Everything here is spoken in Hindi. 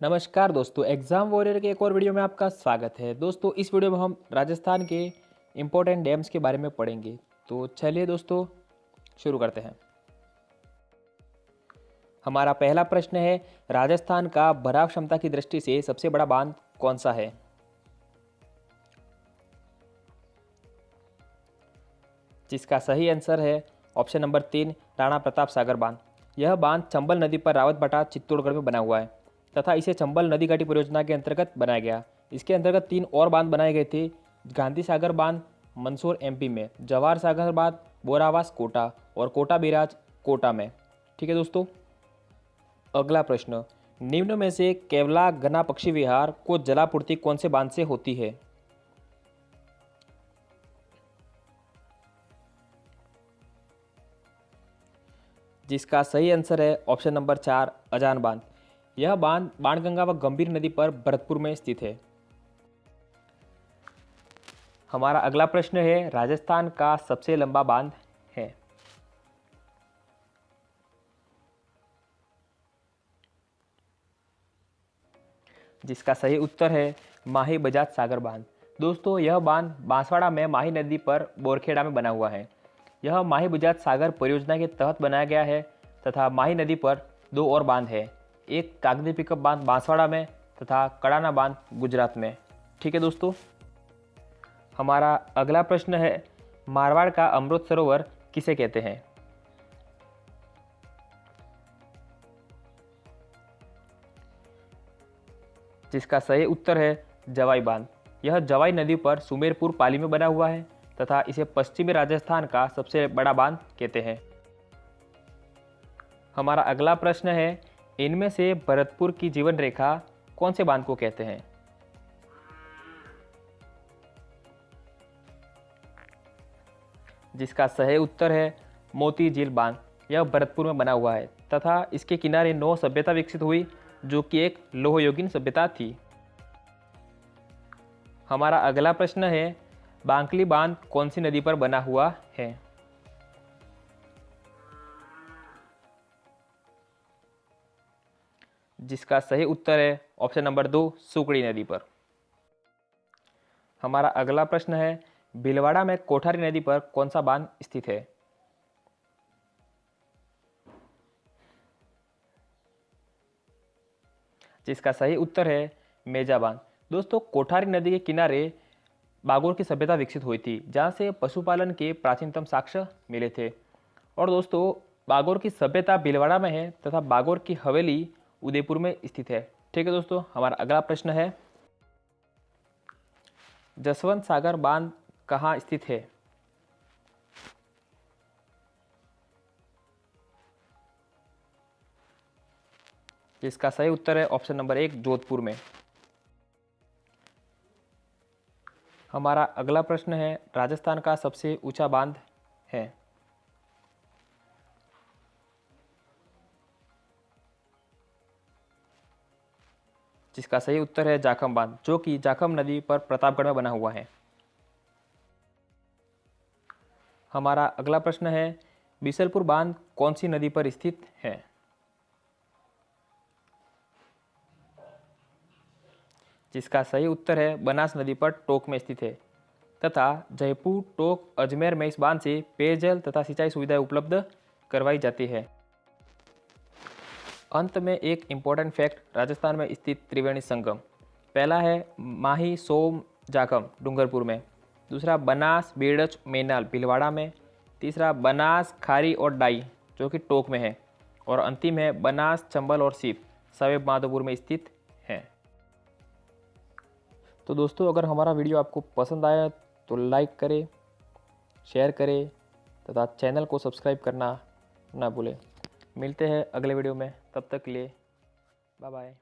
नमस्कार दोस्तों, एग्ज़ाम वॉरियर के एक और वीडियो में आपका स्वागत है। दोस्तों, इस वीडियो में हम राजस्थान के इम्पोर्टेंट डैम्स के बारे में पढ़ेंगे। तो चलिए दोस्तों, शुरू करते हैं। हमारा पहला प्रश्न है, राजस्थान का भराव क्षमता की दृष्टि से सबसे बड़ा बांध कौन सा है? जिसका सही आंसर है ऑप्शन नंबर 3, राणा प्रताप सागर बांध। यह बांध चंबल नदी पर रावतभाटा चित्तौड़गढ़ में बना हुआ है तथा इसे चंबल नदी घाटी परियोजना के अंतर्गत बनाया गया। इसके अंतर्गत 3 और बांध बनाए गए थे, गांधी सागर बांध मंदसौर एमपी में, जवाहर सागर बांध बोरावास कोटा और कोटा बिराज कोटा में। ठीक है दोस्तों, अगला प्रश्न, निम्न में से केवला गना पक्षी विहार को जलापूर्ति कौन से बांध से होती है? जिसका सही आंसर है ऑप्शन नंबर 4, अजान बांध। यह बांध बाणगंगा व गंभीर नदी पर भरतपुर में स्थित है। हमारा अगला प्रश्न है, राजस्थान का सबसे लंबा बांध है। जिसका सही उत्तर है माही बजाज सागर बांध। दोस्तों, यह बांध बांसवाड़ा में माही नदी पर बोरखेड़ा में बना हुआ है। यह माही बजाज सागर परियोजना के तहत बनाया गया है तथा माही नदी पर 2 और बांध है, एक कागदी पिकअप बांध बांसवाड़ा में तथा कड़ाना बांध गुजरात में। ठीक है दोस्तों, हमारा अगला प्रश्न है, मारवाड़ का अमृत सरोवर किसे कहते हैं? जिसका सही उत्तर है जवाई बांध। यह जवाई नदी पर सुमेरपुर पाली में बना हुआ है तथा इसे पश्चिमी राजस्थान का सबसे बड़ा बांध कहते हैं। हमारा अगला प्रश्न है, इनमें से भरतपुर की जीवन रेखा कौन से बांध को कहते हैं? जिसका सही उत्तर है मोती झील बांध। यह भरतपुर में बना हुआ है तथा इसके किनारे 9 सभ्यता विकसित हुई जो कि एक लोहयुगीन सभ्यता थी। हमारा अगला प्रश्न है, बांकली बांध कौन सी नदी पर बना हुआ है? जिसका सही उत्तर है ऑप्शन नंबर 2, सुकड़ी नदी पर। हमारा अगला प्रश्न है, भीलवाड़ा में कोठारी नदी पर कौन सा बांध स्थित है? जिसका सही उत्तर है मेजा बांध। दोस्तों, कोठारी नदी के किनारे बागोर की सभ्यता विकसित हुई थी जहाँ से पशुपालन के प्राचीनतम साक्ष्य मिले थे। और दोस्तों, बागोर की सभ्यता भीलवाड़ा में है तथा बागोर की हवेली उदयपुर में स्थित है। ठीक है दोस्तों, हमारा अगला प्रश्न है, जसवंत सागर बांध कहाँ स्थित है? इसका सही उत्तर है ऑप्शन नंबर 1, जोधपुर में। हमारा अगला प्रश्न है, राजस्थान का सबसे ऊंचा बांध है। जिसका सही उत्तर है जाखम बांध, जो कि जाखम नदी पर प्रतापगढ़ में बना हुआ है। हमारा अगला प्रश्न है, बीसलपुर बांध कौन सी नदी पर स्थित है? जिसका सही उत्तर है बनास नदी पर टोक में स्थित है तथा जयपुर, टोक, अजमेर में इस बांध से पेयजल तथा सिंचाई सुविधाएं उपलब्ध करवाई जाती है। अंत में एक इम्पोर्टेंट फैक्ट, राजस्थान में स्थित त्रिवेणी संगम। पहला है माही सोम जाखम डूंगरपुर में, दूसरा बनास बेड़च मेनाल भीलवाड़ा में, तीसरा बनास खारी और डाई जो कि टोक में है, और अंतिम है बनास चंबल और सीप सवेब माधोपुर में स्थित है। तो दोस्तों, अगर हमारा वीडियो आपको पसंद आया तो लाइक करें, शेयर करें तथा चैनल को सब्सक्राइब करना ना भूलें। मिलते हैं अगले वीडियो में, तब तक के लिए बाय बाय।